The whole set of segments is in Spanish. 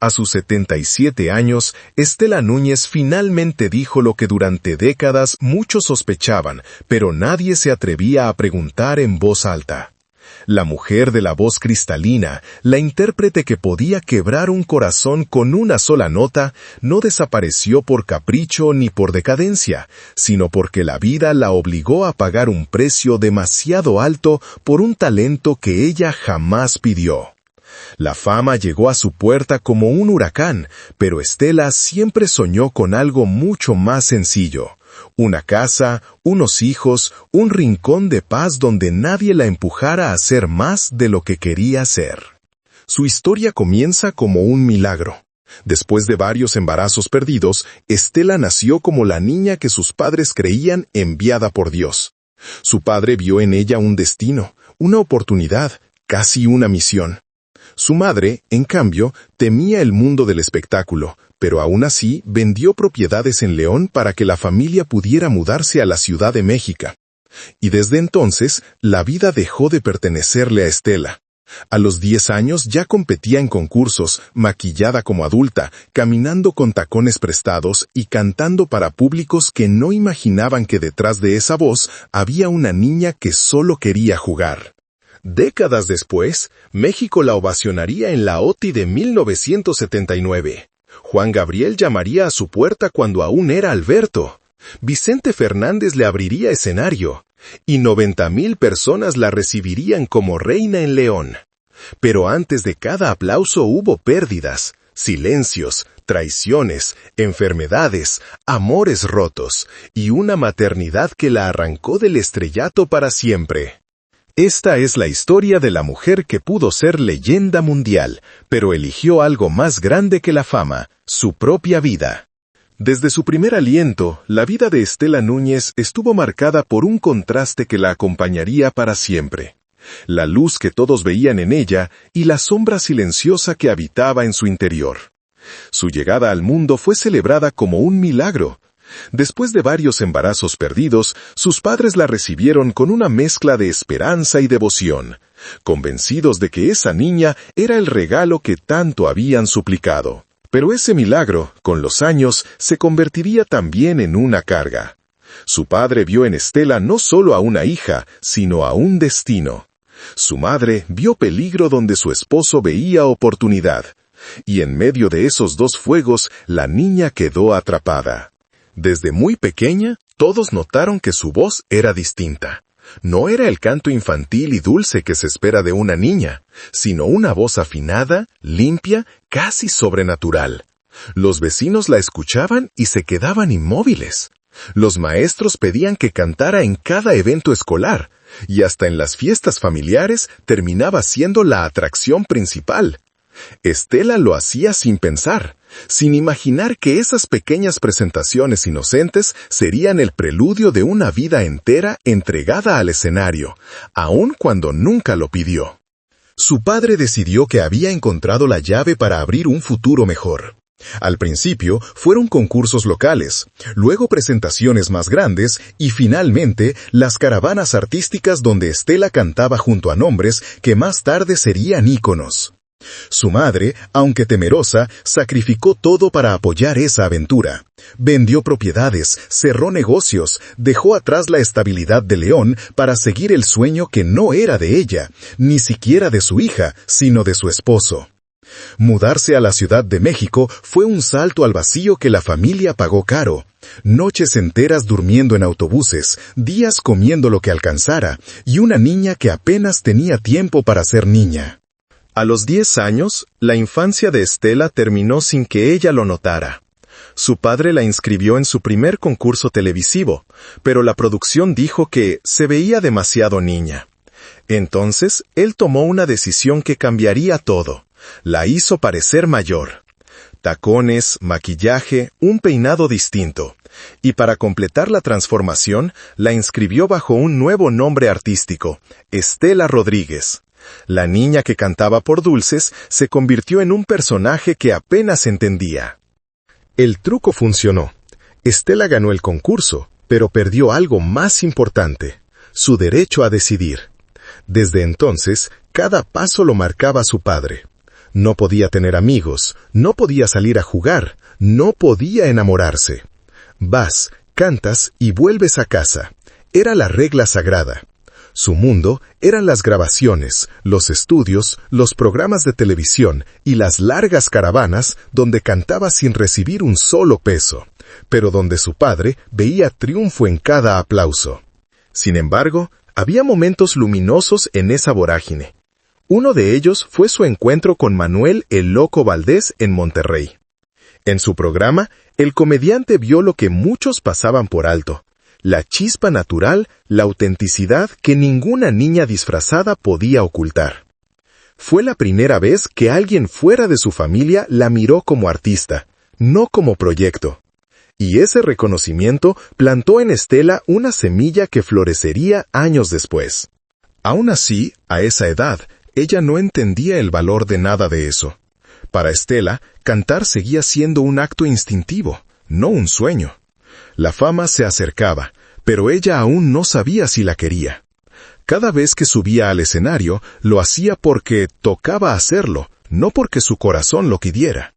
A sus 77 años, Estela Núñez finalmente dijo lo que durante décadas muchos sospechaban, pero nadie se atrevía a preguntar en voz alta. La mujer de la voz cristalina, la intérprete que podía quebrar un corazón con una sola nota, no desapareció por capricho ni por decadencia, sino porque la vida la obligó a pagar un precio demasiado alto por un talento que ella jamás pidió. La fama llegó a su puerta como un huracán, pero Estela siempre soñó con algo mucho más sencillo. Una casa, unos hijos, un rincón de paz donde nadie la empujara a hacer más de lo que quería hacer. Su historia comienza como un milagro. Después de varios embarazos perdidos, Estela nació como la niña que sus padres creían enviada por Dios. Su padre vio en ella un destino, una oportunidad, casi una misión. Su madre, en cambio, temía el mundo del espectáculo, pero aún así vendió propiedades en León para que la familia pudiera mudarse a la Ciudad de México. Y desde entonces, la vida dejó de pertenecerle a Estela. A los 10 años ya competía en concursos, maquillada como adulta, caminando con tacones prestados y cantando para públicos que no imaginaban que detrás de esa voz había una niña que solo quería jugar. Décadas después, México la ovacionaría en la OTI de 1979. Juan Gabriel llamaría a su puerta cuando aún era Alberto. Vicente Fernández le abriría escenario, y 90,000 personas la recibirían como reina en León. Pero antes de cada aplauso hubo pérdidas, silencios, traiciones, enfermedades, amores rotos, y una maternidad que la arrancó del estrellato para siempre. Esta es la historia de la mujer que pudo ser leyenda mundial, pero eligió algo más grande que la fama, su propia vida. Desde su primer aliento, la vida de Estela Núñez estuvo marcada por un contraste que la acompañaría para siempre. La luz que todos veían en ella y la sombra silenciosa que habitaba en su interior. Su llegada al mundo fue celebrada como un milagro. Después de varios embarazos perdidos, sus padres la recibieron con una mezcla de esperanza y devoción, convencidos de que esa niña era el regalo que tanto habían suplicado. Pero ese milagro, con los años, se convertiría también en una carga. Su padre vio en Estela no solo a una hija, sino a un destino. Su madre vio peligro donde su esposo veía oportunidad. Y en medio de esos dos fuegos, la niña quedó atrapada. Desde muy pequeña, todos notaron que su voz era distinta. No era el canto infantil y dulce que se espera de una niña, sino una voz afinada, limpia, casi sobrenatural. Los vecinos la escuchaban y se quedaban inmóviles. Los maestros pedían que cantara en cada evento escolar, y hasta en las fiestas familiares terminaba siendo la atracción principal. Estela lo hacía sin pensar, sin imaginar que esas pequeñas presentaciones inocentes serían el preludio de una vida entera entregada al escenario, aun cuando nunca lo pidió. Su padre decidió que había encontrado la llave para abrir un futuro mejor. Al principio fueron concursos locales, luego presentaciones más grandes y finalmente las caravanas artísticas donde Estela cantaba junto a nombres que más tarde serían íconos. Su madre, aunque temerosa, sacrificó todo para apoyar esa aventura. Vendió propiedades, cerró negocios, dejó atrás la estabilidad de León para seguir el sueño que no era de ella, ni siquiera de su hija, sino de su esposo. Mudarse a la Ciudad de México fue un salto al vacío que la familia pagó caro. Noches enteras durmiendo en autobuses, días comiendo lo que alcanzara, y una niña que apenas tenía tiempo para ser niña. A los 10 años, la infancia de Estela terminó sin que ella lo notara. Su padre la inscribió en su primer concurso televisivo, pero la producción dijo que se veía demasiado niña. Entonces, él tomó una decisión que cambiaría todo. La hizo parecer mayor. Tacones, maquillaje, un peinado distinto. Y para completar la transformación, la inscribió bajo un nuevo nombre artístico, Estela Rodríguez. La niña que cantaba por dulces se convirtió en un personaje que apenas entendía. El truco funcionó. Estela ganó el concurso, pero perdió algo más importante, su derecho a decidir. Desde entonces, cada paso lo marcaba su padre. No podía tener amigos, no podía salir a jugar, no podía enamorarse. Vas, cantas y vuelves a casa. Era la regla sagrada. Su mundo eran las grabaciones, los estudios, los programas de televisión y las largas caravanas donde cantaba sin recibir un solo peso, pero donde su padre veía triunfo en cada aplauso. Sin embargo, había momentos luminosos en esa vorágine. Uno de ellos fue su encuentro con Manuel "El Loco" Valdés en Monterrey. En su programa, el comediante vio lo que muchos pasaban por alto: la chispa natural, la autenticidad que ninguna niña disfrazada podía ocultar. Fue la primera vez que alguien fuera de su familia la miró como artista, no como proyecto. Y ese reconocimiento plantó en Estela una semilla que florecería años después. Aún así, a esa edad, ella no entendía el valor de nada de eso. Para Estela, cantar seguía siendo un acto instintivo, no un sueño. La fama se acercaba, pero ella aún no sabía si la quería. Cada vez que subía al escenario, lo hacía porque tocaba hacerlo, no porque su corazón lo pidiera.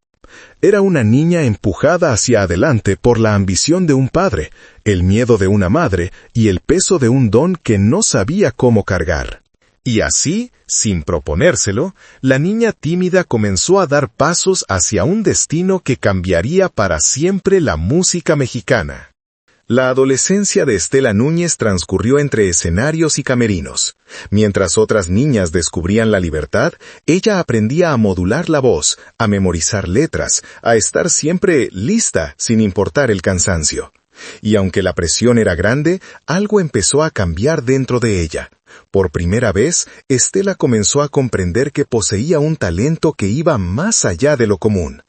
Era una niña empujada hacia adelante por la ambición de un padre, el miedo de una madre y el peso de un don que no sabía cómo cargar. Y así, sin proponérselo, la niña tímida comenzó a dar pasos hacia un destino que cambiaría para siempre la música mexicana. La adolescencia de Estela Núñez transcurrió entre escenarios y camerinos. Mientras otras niñas descubrían la libertad, ella aprendía a modular la voz, a memorizar letras, a estar siempre lista sin importar el cansancio. Y aunque la presión era grande, algo empezó a cambiar dentro de ella. Por primera vez, Estela comenzó a comprender que poseía un talento que iba más allá de lo común.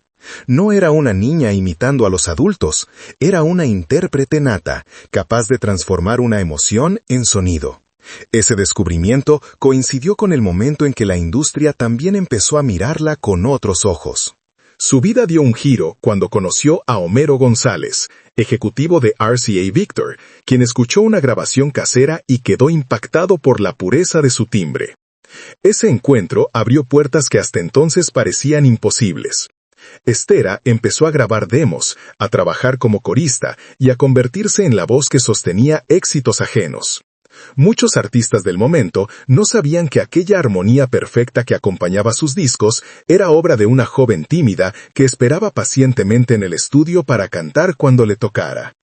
No era una niña imitando a los adultos, era una intérprete nata, capaz de transformar una emoción en sonido. Ese descubrimiento coincidió con el momento en que la industria también empezó a mirarla con otros ojos. Su vida dio un giro cuando conoció a Homero González, ejecutivo de RCA Victor, quien escuchó una grabación casera y quedó impactado por la pureza de su timbre. Ese encuentro abrió puertas que hasta entonces parecían imposibles. Estela empezó a grabar demos, a trabajar como corista y a convertirse en la voz que sostenía éxitos ajenos. Muchos artistas del momento no sabían que aquella armonía perfecta que acompañaba sus discos era obra de una joven tímida que esperaba pacientemente en el estudio para cantar cuando le tocara.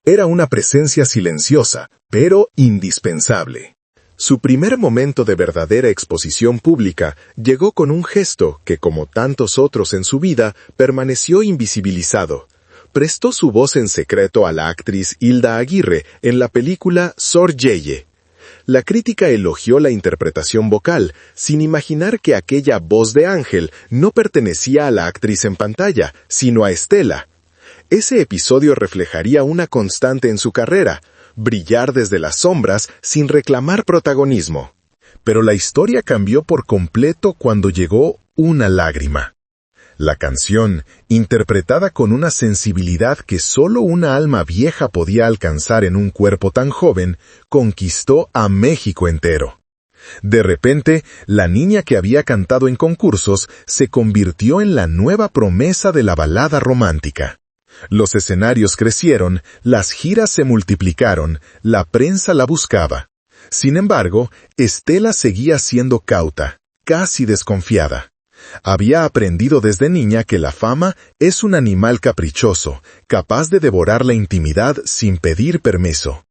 Era una presencia silenciosa, pero indispensable. Su primer momento de verdadera exposición pública llegó con un gesto que, como tantos otros en su vida, permaneció invisibilizado. Prestó su voz en secreto a la actriz Hilda Aguirre en la película Sor Yeye. La crítica elogió la interpretación vocal, sin imaginar que aquella voz de ángel no pertenecía a la actriz en pantalla, sino a Estela. Ese episodio reflejaría una constante en su carrera: brillar desde las sombras sin reclamar protagonismo. Pero la historia cambió por completo cuando llegó Una lágrima. La canción, interpretada con una sensibilidad que solo una alma vieja podía alcanzar en un cuerpo tan joven, conquistó a México entero. De repente, la niña que había cantado en concursos se convirtió en la nueva promesa de la balada romántica. Los escenarios crecieron, las giras se multiplicaron, la prensa la buscaba. Sin embargo, Estela seguía siendo cauta, casi desconfiada. Había aprendido desde niña que la fama es un animal caprichoso, capaz de devorar la intimidad sin pedir permiso.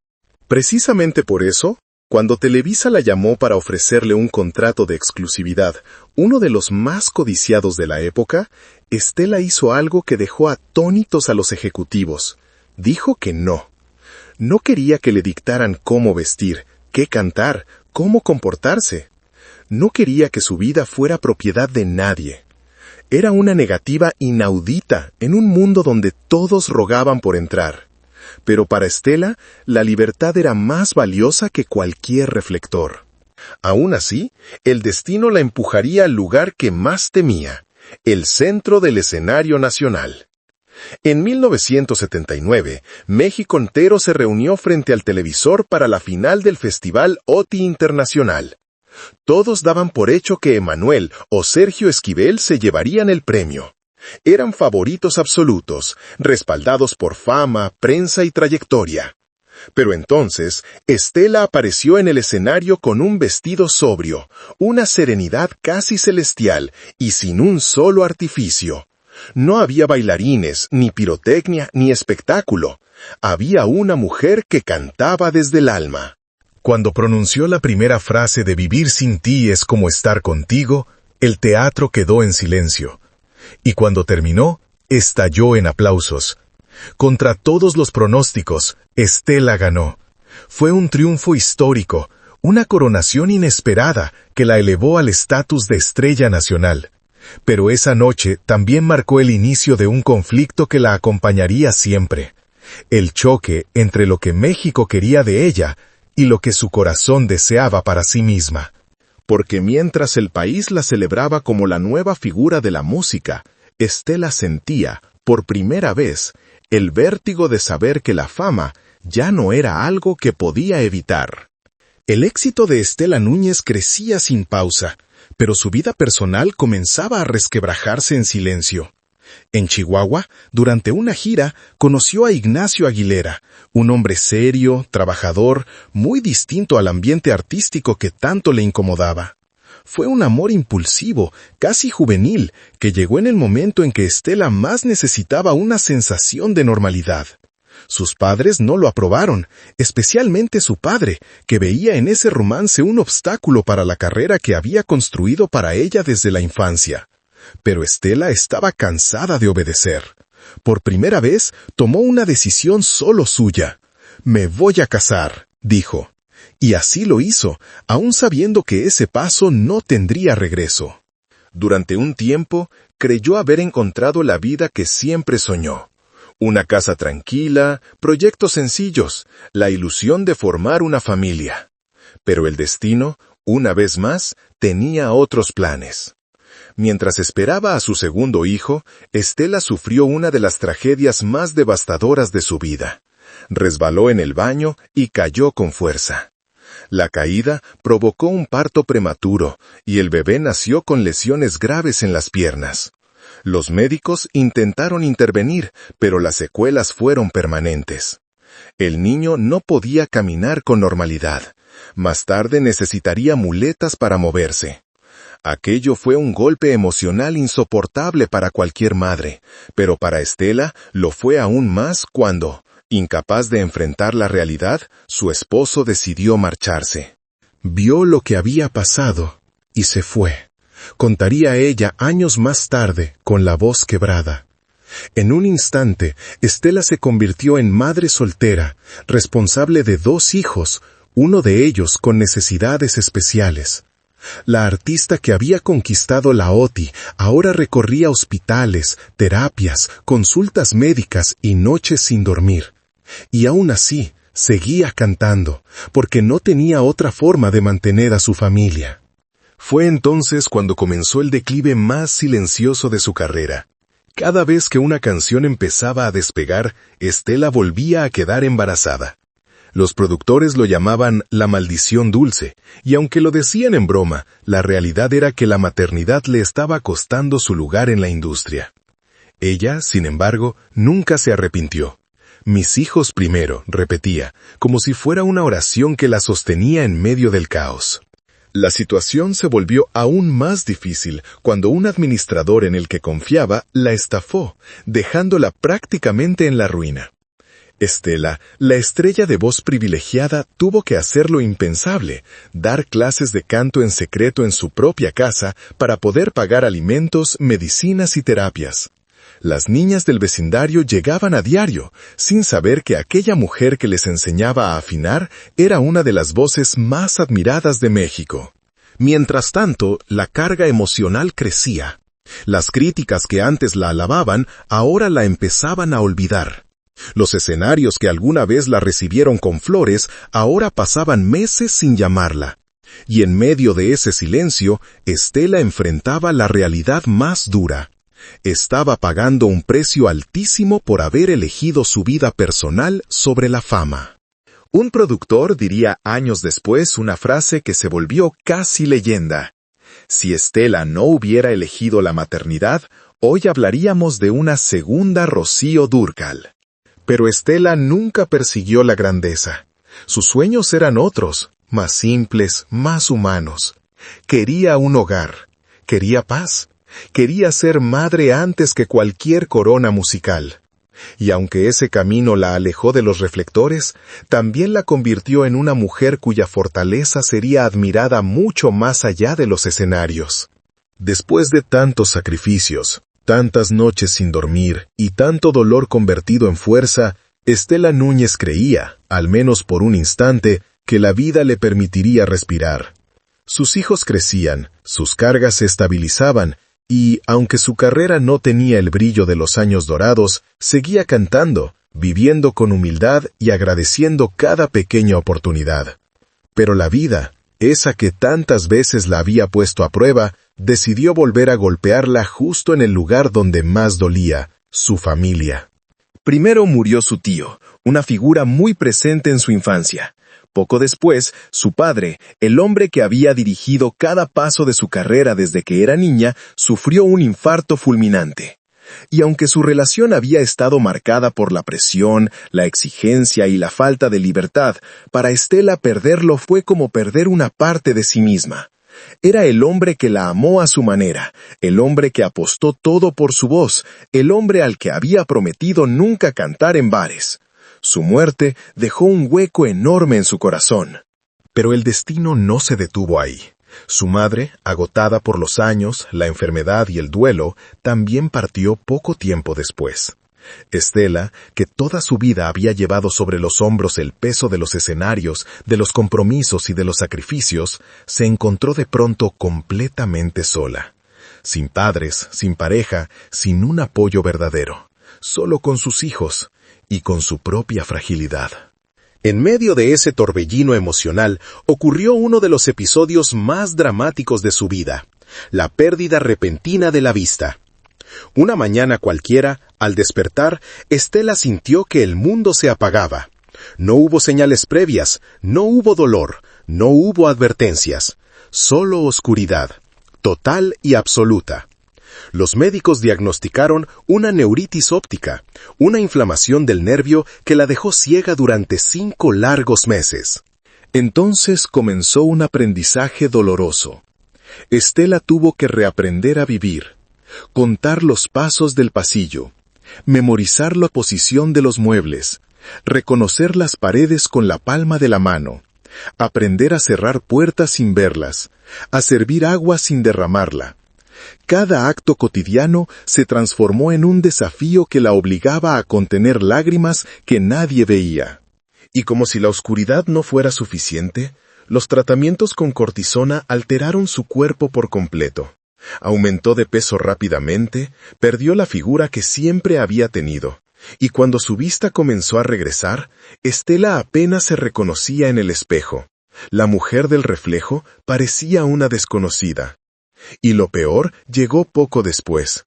Precisamente por eso, cuando Televisa la llamó para ofrecerle un contrato de exclusividad, uno de los más codiciados de la época, Estela hizo algo que dejó atónitos a los ejecutivos. Dijo que no. No quería que le dictaran cómo vestir, qué cantar, cómo comportarse. No quería que su vida fuera propiedad de nadie. Era una negativa inaudita en un mundo donde todos rogaban por entrar. Pero para Estela, la libertad era más valiosa que cualquier reflector. Aún así, el destino la empujaría al lugar que más temía, el centro del escenario nacional. En 1979, México entero se reunió frente al televisor para la final del Festival OTI Internacional. Todos daban por hecho que Emanuel o Sergio Esquivel se llevarían el premio. Eran favoritos absolutos, respaldados por fama, prensa y trayectoria. Pero entonces, Estela apareció en el escenario con un vestido sobrio, una serenidad casi celestial y sin un solo artificio. No había bailarines, ni pirotecnia, ni espectáculo. Había una mujer que cantaba desde el alma. Cuando pronunció la primera frase de vivir sin ti es como estar contigo, el teatro quedó en silencio. Y cuando terminó, estalló en aplausos. Contra todos los pronósticos, Estela ganó. Fue un triunfo histórico, una coronación inesperada que la elevó al estatus de estrella nacional. Pero esa noche también marcó el inicio de un conflicto que la acompañaría siempre. El choque entre lo que México quería de ella y lo que su corazón deseaba para sí misma. Porque mientras el país la celebraba como la nueva figura de la música, Estela sentía, por primera vez, el vértigo de saber que la fama ya no era algo que podía evitar. El éxito de Estela Núñez crecía sin pausa, pero su vida personal comenzaba a resquebrajarse en silencio. En Chihuahua, durante una gira, conoció a Ignacio Aguilera, un hombre serio, trabajador, muy distinto al ambiente artístico que tanto le incomodaba. Fue un amor impulsivo, casi juvenil, que llegó en el momento en que Estela más necesitaba una sensación de normalidad. Sus padres no lo aprobaron, especialmente su padre, que veía en ese romance un obstáculo para la carrera que había construido para ella desde la infancia. Pero Estela estaba cansada de obedecer. Por primera vez, tomó una decisión solo suya. «Me voy a casar», dijo. Y así lo hizo, aun sabiendo que ese paso no tendría regreso. Durante un tiempo, creyó haber encontrado la vida que siempre soñó. Una casa tranquila, proyectos sencillos, la ilusión de formar una familia. Pero el destino, una vez más, tenía otros planes. Mientras esperaba a su segundo hijo, Estela sufrió una de las tragedias más devastadoras de su vida. Resbaló en el baño y cayó con fuerza. La caída provocó un parto prematuro y el bebé nació con lesiones graves en las piernas. Los médicos intentaron intervenir, pero las secuelas fueron permanentes. El niño no podía caminar con normalidad. Más tarde necesitaría muletas para moverse. Aquello fue un golpe emocional insoportable para cualquier madre, pero para Estela lo fue aún más cuando, incapaz de enfrentar la realidad, su esposo decidió marcharse. Vio lo que había pasado y se fue. Contaría ella años más tarde con la voz quebrada. En un instante, Estela se convirtió en madre soltera, responsable de 2 hijos, uno de ellos con necesidades especiales. La artista que había conquistado la OTI ahora recorría hospitales, terapias, consultas médicas y noches sin dormir. Y aún así, seguía cantando, porque no tenía otra forma de mantener a su familia. Fue entonces cuando comenzó el declive más silencioso de su carrera. Cada vez que una canción empezaba a despegar, Estela volvía a quedar embarazada. Los productores lo llamaban la maldición dulce, y aunque lo decían en broma, la realidad era que la maternidad le estaba costando su lugar en la industria. Ella, sin embargo, nunca se arrepintió. «Mis hijos primero», repetía, como si fuera una oración que la sostenía en medio del caos. La situación se volvió aún más difícil cuando un administrador en el que confiaba la estafó, dejándola prácticamente en la ruina. Estela, la estrella de voz privilegiada, tuvo que hacer lo impensable, dar clases de canto en secreto en su propia casa para poder pagar alimentos, medicinas y terapias. Las niñas del vecindario llegaban a diario, sin saber que aquella mujer que les enseñaba a afinar era una de las voces más admiradas de México. Mientras tanto, la carga emocional crecía. Las críticas que antes la alababan, ahora la empezaban a olvidar. Los escenarios que alguna vez la recibieron con flores, ahora pasaban meses sin llamarla. Y en medio de ese silencio, Estela enfrentaba la realidad más dura. Estaba pagando un precio altísimo por haber elegido su vida personal sobre la fama. Un productor diría años después una frase que se volvió casi leyenda. Si Estela no hubiera elegido la maternidad, hoy hablaríamos de una segunda Rocío Dúrcal. Pero Estela nunca persiguió la grandeza. Sus sueños eran otros, más simples, más humanos. Quería un hogar, quería paz, quería ser madre antes que cualquier corona musical. Y aunque ese camino la alejó de los reflectores, también la convirtió en una mujer cuya fortaleza sería admirada mucho más allá de los escenarios. Después de tantos sacrificios, tantas noches sin dormir y tanto dolor convertido en fuerza, Estela Núñez creía, al menos por un instante, que la vida le permitiría respirar. Sus hijos crecían, sus cargas se estabilizaban, y, aunque su carrera no tenía el brillo de los años dorados, seguía cantando, viviendo con humildad y agradeciendo cada pequeña oportunidad. Pero la vida, esa que tantas veces la había puesto a prueba, decidió volver a golpearla justo en el lugar donde más dolía, su familia. Primero murió su tío, una figura muy presente en su infancia. Poco después, su padre, el hombre que había dirigido cada paso de su carrera desde que era niña, sufrió un infarto fulminante. Y aunque su relación había estado marcada por la presión, la exigencia y la falta de libertad, para Estela perderlo fue como perder una parte de sí misma. Era el hombre que la amó a su manera, el hombre que apostó todo por su voz, el hombre al que había prometido nunca cantar en bares. Su muerte dejó un hueco enorme en su corazón. Pero el destino no se detuvo ahí. Su madre, agotada por los años, la enfermedad y el duelo, también partió poco tiempo después. Estela, que toda su vida había llevado sobre los hombros el peso de los escenarios, de los compromisos y de los sacrificios, se encontró de pronto completamente sola. Sin padres, sin pareja, sin un apoyo verdadero. Solo con sus hijos y con su propia fragilidad. En medio de ese torbellino emocional ocurrió uno de los episodios más dramáticos de su vida, la pérdida repentina de la vista. Una mañana cualquiera, al despertar, Estela sintió que el mundo se apagaba. No hubo señales previas, no hubo dolor, no hubo advertencias, solo oscuridad, total y absoluta. Los médicos diagnosticaron una neuritis óptica, una inflamación del nervio que la dejó ciega durante 5 largos meses. Entonces comenzó un aprendizaje doloroso. Estela tuvo que reaprender a vivir, contar los pasos del pasillo, memorizar la posición de los muebles, reconocer las paredes con la palma de la mano, aprender a cerrar puertas sin verlas, a servir agua sin derramarla. Cada acto cotidiano se transformó en un desafío que la obligaba a contener lágrimas que nadie veía. Y como si la oscuridad no fuera suficiente, los tratamientos con cortisona alteraron su cuerpo por completo. Aumentó de peso rápidamente, perdió la figura que siempre había tenido, y cuando su vista comenzó a regresar, Estela apenas se reconocía en el espejo. La mujer del reflejo parecía una desconocida. Y lo peor llegó poco después.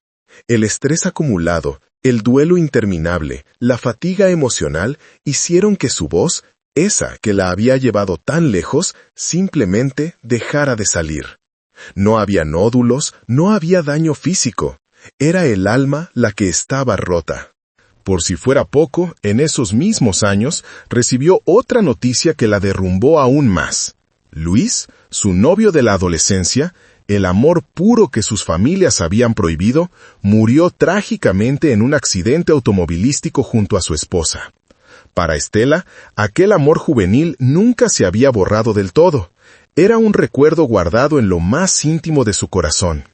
El estrés acumulado, el duelo interminable, la fatiga emocional hicieron que su voz, esa que la había llevado tan lejos, simplemente dejara de salir. No había nódulos, no había daño físico. Era el alma la que estaba rota. Por si fuera poco, en esos mismos años, recibió otra noticia que la derrumbó aún más. Luis, su novio de la adolescencia, el amor puro que sus familias habían prohibido, murió trágicamente en un accidente automovilístico junto a su esposa. Para Estela, aquel amor juvenil nunca se había borrado del todo. Era un recuerdo guardado en lo más íntimo de su corazón.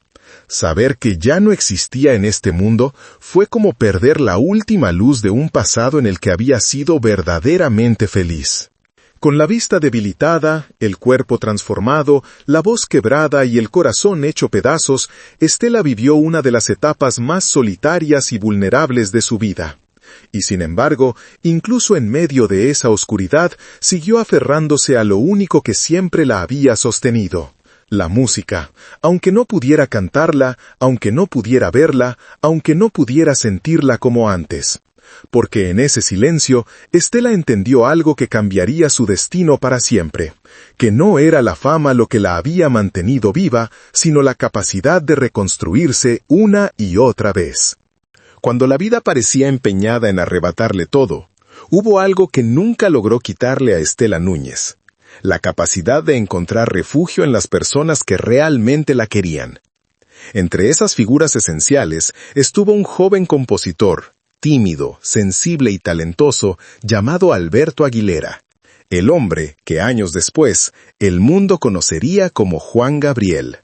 Saber que ya no existía en este mundo fue como perder la última luz de un pasado en el que había sido verdaderamente feliz. Con la vista debilitada, el cuerpo transformado, la voz quebrada y el corazón hecho pedazos, Estela vivió una de las etapas más solitarias y vulnerables de su vida. Y sin embargo, incluso en medio de esa oscuridad, siguió aferrándose a lo único que siempre la había sostenido: la música. Aunque no pudiera cantarla, aunque no pudiera verla, aunque no pudiera sentirla como antes. Porque en ese silencio, Estela entendió algo que cambiaría su destino para siempre, que no era la fama lo que la había mantenido viva, sino la capacidad de reconstruirse una y otra vez. Cuando la vida parecía empeñada en arrebatarle todo, hubo algo que nunca logró quitarle a Estela Núñez: la capacidad de encontrar refugio en las personas que realmente la querían. Entre esas figuras esenciales estuvo un joven compositor, tímido, sensible y talentoso, llamado Alberto Aguilera, el hombre que años después el mundo conocería como Juan Gabriel.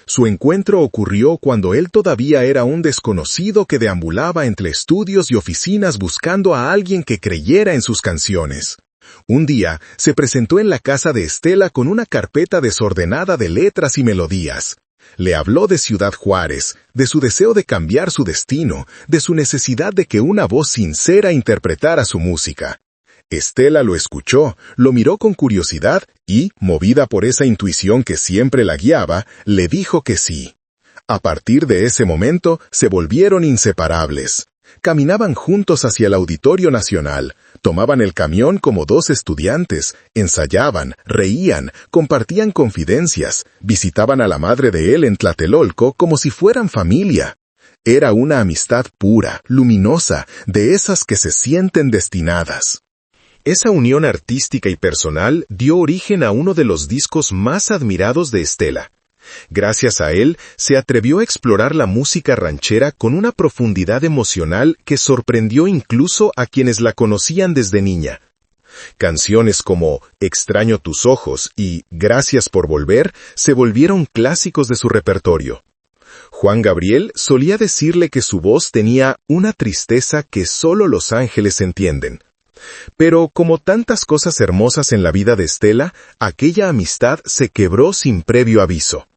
Su encuentro ocurrió cuando él todavía era un desconocido que deambulaba entre estudios y oficinas buscando a alguien que creyera en sus canciones. Un día se presentó en la casa de Estela con una carpeta desordenada de letras y melodías. Le habló de Ciudad Juárez, de su deseo de cambiar su destino, de su necesidad de que una voz sincera interpretara su música. Estela lo escuchó, lo miró con curiosidad y, movida por esa intuición que siempre la guiaba, le dijo que sí. A partir de ese momento se volvieron inseparables. Caminaban juntos hacia el Auditorio Nacional, tomaban el camión como dos estudiantes, ensayaban, reían, compartían confidencias, visitaban a la madre de él en Tlatelolco como si fueran familia. Era una amistad pura, luminosa, de esas que se sienten destinadas. Esa unión artística y personal dio origen a uno de los discos más admirados de Estela. Gracias a él, se atrevió a explorar la música ranchera con una profundidad emocional que sorprendió incluso a quienes la conocían desde niña. Canciones como Extraño tus ojos y Gracias por volver se volvieron clásicos de su repertorio. Juan Gabriel solía decirle que su voz tenía una tristeza que solo los ángeles entienden. Pero como tantas cosas hermosas en la vida de Estela, aquella amistad se quebró sin previo aviso.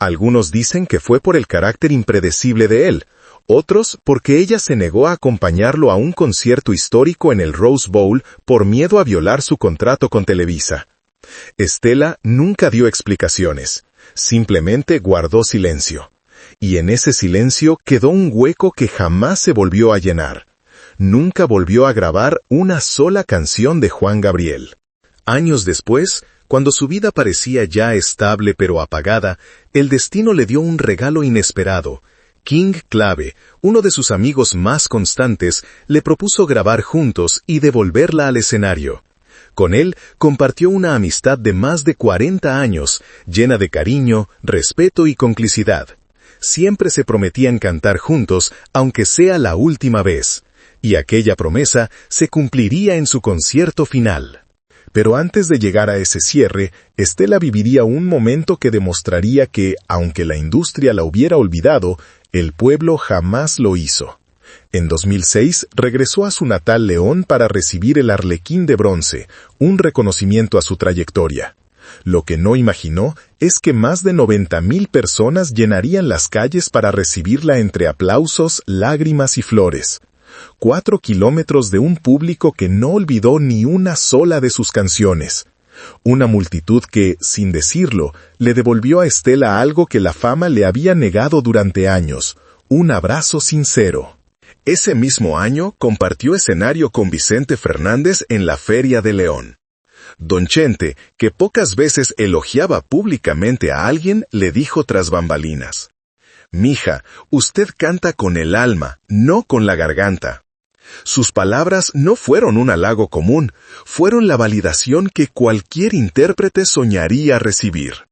Algunos dicen que fue por el carácter impredecible de él, otros porque ella se negó a acompañarlo a un concierto histórico en el Rose Bowl por miedo a violar su contrato con Televisa. Estela nunca dio explicaciones, simplemente guardó silencio. Y en ese silencio quedó un hueco que jamás se volvió a llenar. Nunca volvió a grabar una sola canción de Juan Gabriel. Años después, cuando su vida parecía ya estable pero apagada, el destino le dio un regalo inesperado. King Clave, uno de sus amigos más constantes, le propuso grabar juntos y devolverla al escenario. Con él compartió una amistad de más de 40 años, llena de cariño, respeto y complicidad. Siempre se prometían cantar juntos, aunque sea la última vez. Y aquella promesa se cumpliría en su concierto final. Pero antes de llegar a ese cierre, Estela viviría un momento que demostraría que, aunque la industria la hubiera olvidado, el pueblo jamás lo hizo. En 2006 regresó a su natal León para recibir el Arlequín de Bronce, un reconocimiento a su trayectoria. Lo que no imaginó es que más de 90,000 personas llenarían las calles para recibirla entre aplausos, lágrimas y flores. 4 kilómetros de un público que no olvidó ni una sola de sus canciones. Una multitud que, sin decirlo, le devolvió a Estela algo que la fama le había negado durante años: un abrazo sincero. Ese mismo año compartió escenario con Vicente Fernández en la Feria de León. Don Chente, que pocas veces elogiaba públicamente a alguien, le dijo tras bambalinas: «Mija, usted canta con el alma, no con la garganta». Sus palabras no fueron un halago común, fueron la validación que cualquier intérprete soñaría recibir.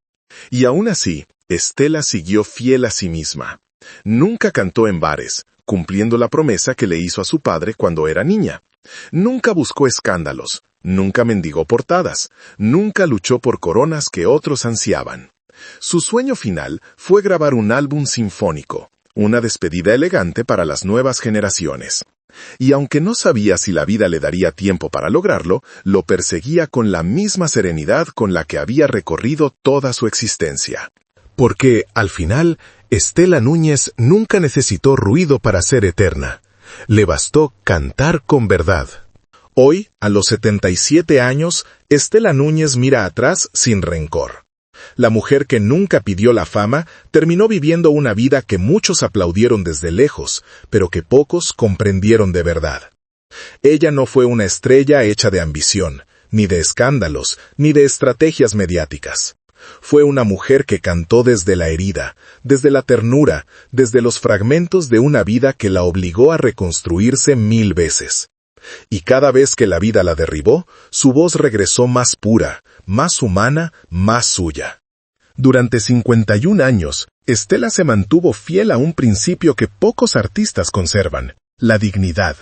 Y aún así, Estela siguió fiel a sí misma. Nunca cantó en bares, cumpliendo la promesa que le hizo a su padre cuando era niña. Nunca buscó escándalos, nunca mendigó portadas, nunca luchó por coronas que otros ansiaban. Su sueño final fue grabar un álbum sinfónico, una despedida elegante para las nuevas generaciones. Y aunque no sabía si la vida le daría tiempo para lograrlo, lo perseguía con la misma serenidad con la que había recorrido toda su existencia. Porque, al final, Estela Núñez nunca necesitó ruido para ser eterna. Le bastó cantar con verdad. Hoy, a los 77 años, Estela Núñez mira atrás sin rencor. La mujer que nunca pidió la fama terminó viviendo una vida que muchos aplaudieron desde lejos, pero que pocos comprendieron de verdad. Ella no fue una estrella hecha de ambición, ni de escándalos, ni de estrategias mediáticas. Fue una mujer que cantó desde la herida, desde la ternura, desde los fragmentos de una vida que la obligó a reconstruirse 1000 veces. Y cada vez que la vida la derribó, su voz regresó más pura, más humana, más suya. Durante 51 años, Estela se mantuvo fiel a un principio que pocos artistas conservan: la dignidad.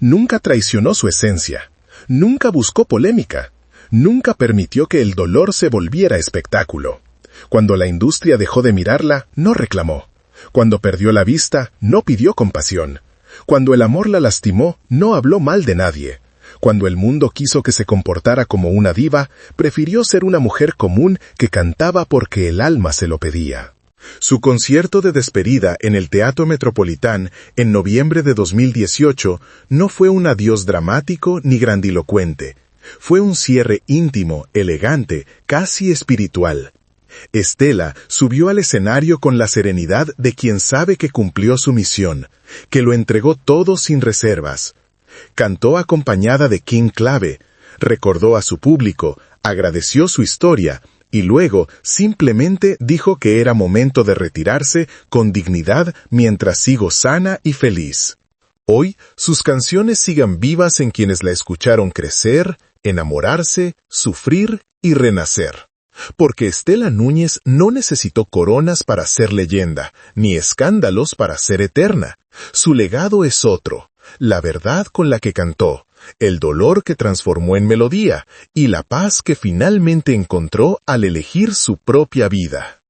Nunca traicionó su esencia. Nunca buscó polémica. Nunca permitió que el dolor se volviera espectáculo. Cuando la industria dejó de mirarla, no reclamó. Cuando perdió la vista, no pidió compasión. Cuando el amor la lastimó, no habló mal de nadie. Cuando el mundo quiso que se comportara como una diva, prefirió ser una mujer común que cantaba porque el alma se lo pedía. Su concierto de despedida en el Teatro Metropolitán en noviembre de 2018 no fue un adiós dramático ni grandilocuente. Fue un cierre íntimo, elegante, casi espiritual. Estela subió al escenario con la serenidad de quien sabe que cumplió su misión, que lo entregó todo sin reservas. Cantó acompañada de King Clave, recordó a su público, agradeció su historia y luego simplemente dijo que era momento de retirarse con dignidad mientras sigo sana y feliz. Hoy, sus canciones siguen vivas en quienes la escucharon crecer, enamorarse, sufrir y renacer. Porque Estela Núñez no necesitó coronas para ser leyenda, ni escándalos para ser eterna. Su legado es otro: la verdad con la que cantó, el dolor que transformó en melodía y la paz que finalmente encontró al elegir su propia vida.